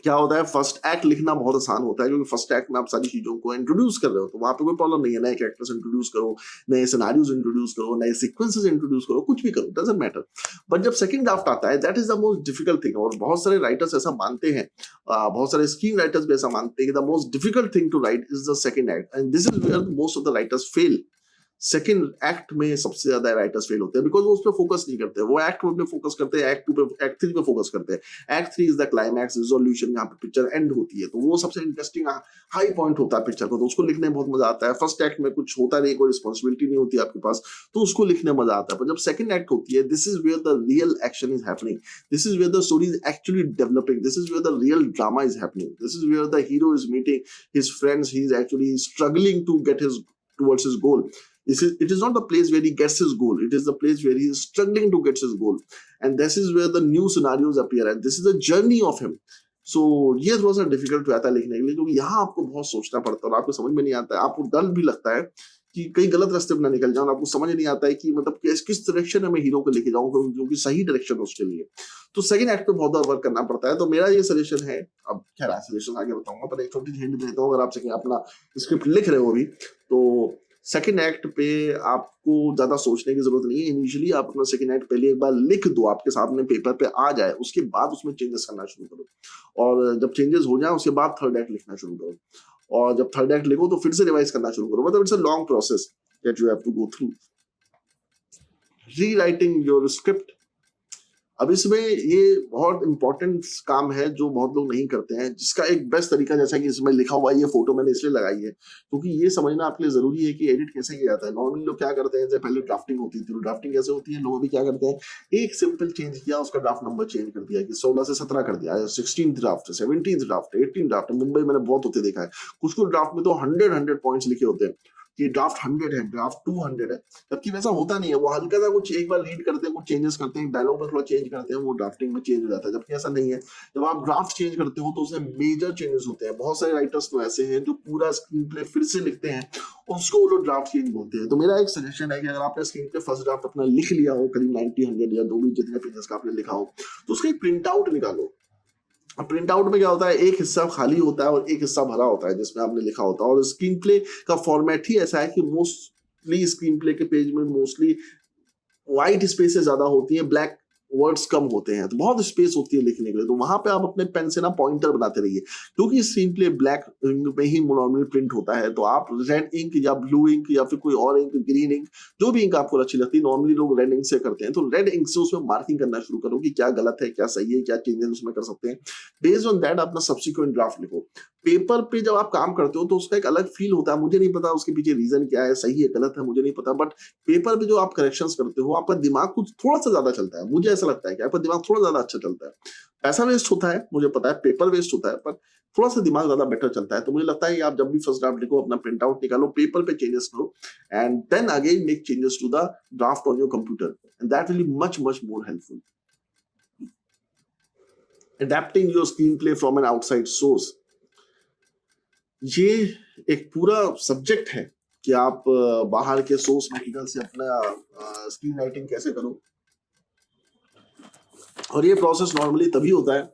क्या होता है, फर्स्ट एक्ट लिखना बहुत आसान होता है क्योंकि फर्स्ट एक्ट में आप सारी चीजों को इंट्रोड्यूस कर रहे हो, तो वहां पे कोई प्रॉब्लम नहीं है। नए कैरेक्टर्स इंट्रोड्यूस करो, नए सिनेरियोज इंट्रोड्यूस करो, नए सीक्वेंसेस इंट्रोड्यूस करो, कुछ भी करो, डजंट मैटर। बट जब सेकंड ड्राफ्ट आता है, that is the most difficult thing, और बहुत सारे राइटर्स ऐसा मानते हैं, बहुत सारे स्क्रीन राइटर्स भी ऐसा मानते हैं कि the most difficult thing to write is the second act, and this is where most of the writers fail. Second act में सबसे ज्यादा राइटर्स फेल होते हैं बिकॉज वो उस पर फोकस नहीं करते, वो एक्ट वन पे फोकस करते हैं, एक्ट टू पे, एक्ट थ्री पे फोकस करते हैं। Act three is the climax, resolution, यहाँ पे पिक्चर एंड होती है, तो वो सबसे इंटरेस्टिंग हाई पॉइंट होता है पिक्चर को, तो उसको लिखने में बहुत मजा आता है। फर्स्ट एक्ट में कुछ होता नहीं, कोई रिस्पॉन्सिबिलिटी नहीं होती आपके पास, तो उसको लिखने में मजा आता है। पर जब सेकंड एक्ट होती है, this is where the real action is happening, this is where the story is actually developing, this is where the real drama is happening, this is where the hero is meeting his friends, he is actually struggling to get his towards his goal. It is not the place where he gets his goal, it is the place where he is struggling to get his goal, and this is where the new scenarios appear, and this is the journey of him. So ये थोड़ा सा difficult रहता है लिखने के लिए, क्योंकि यहाँ आपको बहुत सोचना पड़ता है और आपको समझ में नहीं आता है, आपको डर भी लगता है कि कई गलत रास्ते पर ना निकल जाऊं, आपको समझ नहीं आता है कि मतलब किस डायरेक्शन में मैं हीरो को लेके जाऊं जो कि सही डायरेक्शन है उसके लिए। तो सेकंड एक्ट पे बहुत वर्क करना पड़ता है। तो मेरा ये सजेशन है, अब खैर सजेशन आगे बताऊंगा, पर एक छोटी हिंट देता हूँ, अगर आप अपना स्क्रिप्ट लिख रहे हो अभी, तो सेकंड एक्ट पे आपको ज्यादा सोचने की जरूरत नहीं है। इनिशियली आप अपना सेकंड एक्ट पहले एक बार लिख दो, आपके सामने पेपर पे आ जाए, उसके बाद उसमें चेंजेस करना शुरू करो, और जब चेंजेस हो जाए उसके बाद थर्ड एक्ट लिखना शुरू करो, और जब थर्ड एक्ट लिखो तो फिर से रिवाइज करना शुरू करो। मतलब it's a long process that you have to go through. Rewriting your script, अब इसमें ये बहुत इंपॉर्टेंट काम है जो बहुत लोग नहीं करते हैं, जिसका एक बेस्ट तरीका, जैसा कि इसमें लिखा हुआ है, ये फोटो मैंने इसलिए लगाई है क्योंकि ये समझना आपके लिए जरूरी है कि एडिट कैसे किया जाता है। नॉर्मली लोग क्या करते हैं, जैसे पहले ड्राफ्टिंग होती थी, तो ड्राफ्टिंग कैसे होती है, लोग अभी क्या करते हैं, एक सिंपल चेंज किया, उसका ड्राफ्ट नंबर चेंज कर दिया कि 16 से 17 कर दिया, 16 ड्राफ्ट, 17 ड्राफ्ट, 18 ड्राफ्ट। मुंबई मैंने बहुत होते देखा है, कुछ कुछ ड्राफ्ट में तो 100 पॉइंट्स लिखे होते हैं कि ड्राफ्ट 100 है, ड्राफ्ट 200 है, जबकि वैसा होता नहीं है। वो हल्का सा कुछ एक बार रीड करते हैं, कुछ चेंजेस करते हैं, डायलॉग में थोड़ा चेंज करते हैं, वो ड्राफ्टिंग में चेंज हो जाता है, जबकि ऐसा नहीं है। जब आप ड्राफ्ट चेंज करते हो तो उसमें मेजर चेंजेस होते हैं। बहुत सारे राइटर्स तो ऐसे हैं जो पूरा स्क्रीन प्ले फिर से लिखते हैं, उसको वो लोग ड्राफ्ट चेंज बोलते हैं। तो मेरा एक सजेशन है कि अगर आपने स्क्रीन प्ले फर्स्ट ड्राफ्ट अपना लिख लिया हो, करीब 90, 100 या जो भी जितने पेजेस का आपने लिखा हो, तो उसका एक प्रिंट आउट निकालो। प्रिंट आउट में क्या होता है, एक हिस्सा खाली होता है और एक हिस्सा भरा होता है जिसमें आपने लिखा होता है, और स्क्रीन प्ले का फॉर्मेट ही ऐसा है कि मोस्टली स्क्रीन प्ले के पेज में मोस्टली व्हाइट स्पेसेस ज्यादा होती है, ब्लैक वर्ड्स कम होते हैं, तो बहुत स्पेस होती है लिखने के लिए। तो वहां पे आप अपने पेन से ना पॉइंटर बनाते रहिए, क्योंकि स्क्रीन प्ले ब्लैक इंक में ही नॉर्मली प्रिंट होता है। तो आप रेड इंक या ब्लू इंक या फिर कोई और इंक, ग्रीन इंक, जो भी इंक आपको अच्छी लगती है, नॉर्मली लोग रेड इंक से करते हैं, तो रेड इंक से उसमें मार्किंग करना शुरू करो कि क्या गलत है, क्या सही है, क्या चेंजेस उसमें कर सकते हैं। बेस्ड ऑन दैट अपना सब्सिक्वेंट ड्राफ्ट लिखो। पेपर पे जब आप काम करते हो तो उसका एक अलग फील होता है, मुझे नहीं पता उसके पीछे रीजन क्या है, सही है गलत है मुझे नहीं पता, बट पेपर पे जो आप करेक्शंस करते हो, आपका दिमाग कुछ थोड़ा सा ज्यादा चलता है। मुझे ऐसा लगता है कि आपका दिमाग थोड़ा ज्यादा अच्छा चलता है। पैसा वेस्ट होता है, मुझे पता है, पेपर वेस्ट होता है, पर थोड़ा सा दिमाग ज्यादा बेटर चलता है। तो मुझे लगता है कि आप जब भी फर्स्ट ड्राफ्ट लिखो, अपना प्रिंट आउट निकालो, पेपर पे चेंजेस करो, and then again make changes to the draft on your computer, and that will be much more helpful. Adapting your screenplay from an outside source, ये एक पूरा subject है कि आप बाहर के सोर्स मटेरियल से अपना स्क्रीन राइटिंग कैसे करो। और ये प्रोसेस नॉर्मली तभी होता है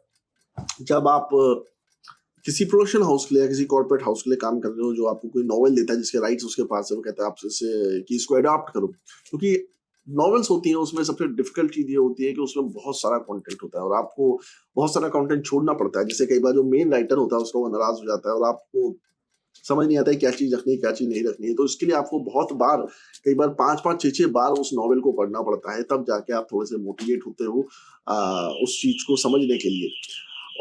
जब आप किसी प्रोडक्शन हाउस के लिए या किसी कॉर्पोरेट हाउस के लिए काम कर रहे हो, जो आपको कोई नॉवेल देता है जिसके राइट्स उसके पास है, वो कहता है आप इसे कि इसको अडॉप्ट करो, क्योंकि नॉवेल्स होती हैं उसमें सबसे डिफिकल्ट चीज ये होती है कि उसमें बहुत सारा कंटेंट होता है और आपको बहुत सारा कंटेंट छोड़ना पड़ता है, जिससे कई बार जो मेन राइटर होता है उसको वो नाराज हो जाता है और आपको समझ नहीं आता है क्या चीज रखनी है क्या चीज नहीं रखनी है। तो इसके लिए आपको बहुत बार, कई बार 5-5 6-6 बार उस नॉवेल को पढ़ना पड़ता है, तब जाके आप थोड़े से मोटिवेट होते हो उस चीज को समझने के लिए।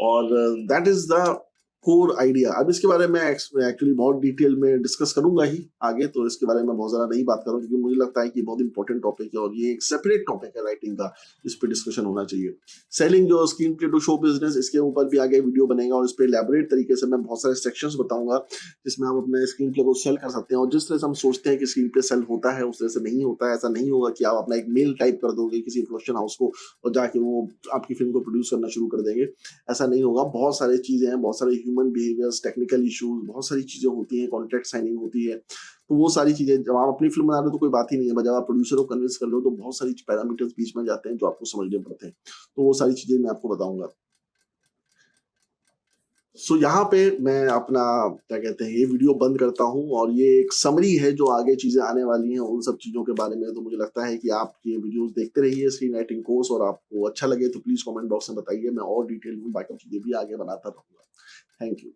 और that is the core idea. अब इसके बारे में एक्चुअली बहुत डिटेल में डिस्कस करूंगा ही आगे, तो इसके बारे में बहुत ज्यादा नहीं बात करूँ क्योंकि मुझे लगता है कि बहुत इंपॉर्टेंट टॉपिक है और ये एक सेपरेट टॉपिक है राइटिंग का, इस पे डिस्कशन होना चाहिए। सेलिंग जो screenplay to show business, इसके ऊपर भी आगे वीडियो बनेगा और इस पे एलैबोरेट तरीके से मैं बहुत सारे सेक्शंस बताऊंगा जिसमें आप अपने स्क्रीन प्ले को सेल कर सकते हैं। और जिस तरह से हम सोचते हैं कि स्क्रीन प्ले सेल होता है उस तरह से नहीं होता है। ऐसा नहीं होगा कि आप अपना एक मेल टाइप कर दोगे किसी प्रोडक्शन हाउस को और जाके वो आपकी फिल्म को प्रोड्यूस करना शुरू कर देंगे, ऐसा नहीं होगा। बहुत सारी चीजें हैं, बहुत सारे ह्यूमन बिहेवियर्स, टेक्निकल इश्यूज, बहुत सारी चीजें होती हैं, कॉन्ट्रैक्ट साइनिंग होती है। तो वो सारी चीजें, जब आप अपनी फिल्म बना रहे हो तो कोई बात ही नहीं है, जब आप प्रोड्यूसर को कन्विंस कर रहे हो तो बहुत सारी पैरामीटर्स बीच में जाते हैं जो आपको समझने पड़ते हैं। तो वो सारी चीजें मैं आपको बताऊंगा। सो यहाँ पे मैं अपना क्या कहते हैं ये वीडियो बंद करता हूँ और ये एक समरी है जो आगे चीजें आने वाली हैं उन सब चीजों के बारे में। तो मुझे लगता है कि आप ये वीडियोस देखते रहिए स्क्रीन राइटिंग कोर्स, और आपको अच्छा लगे तो प्लीज कमेंट बॉक्स में बताइए, मैं और डिटेल में बाकी चीजें भी आगे बनाता रहूंगा। Thank you.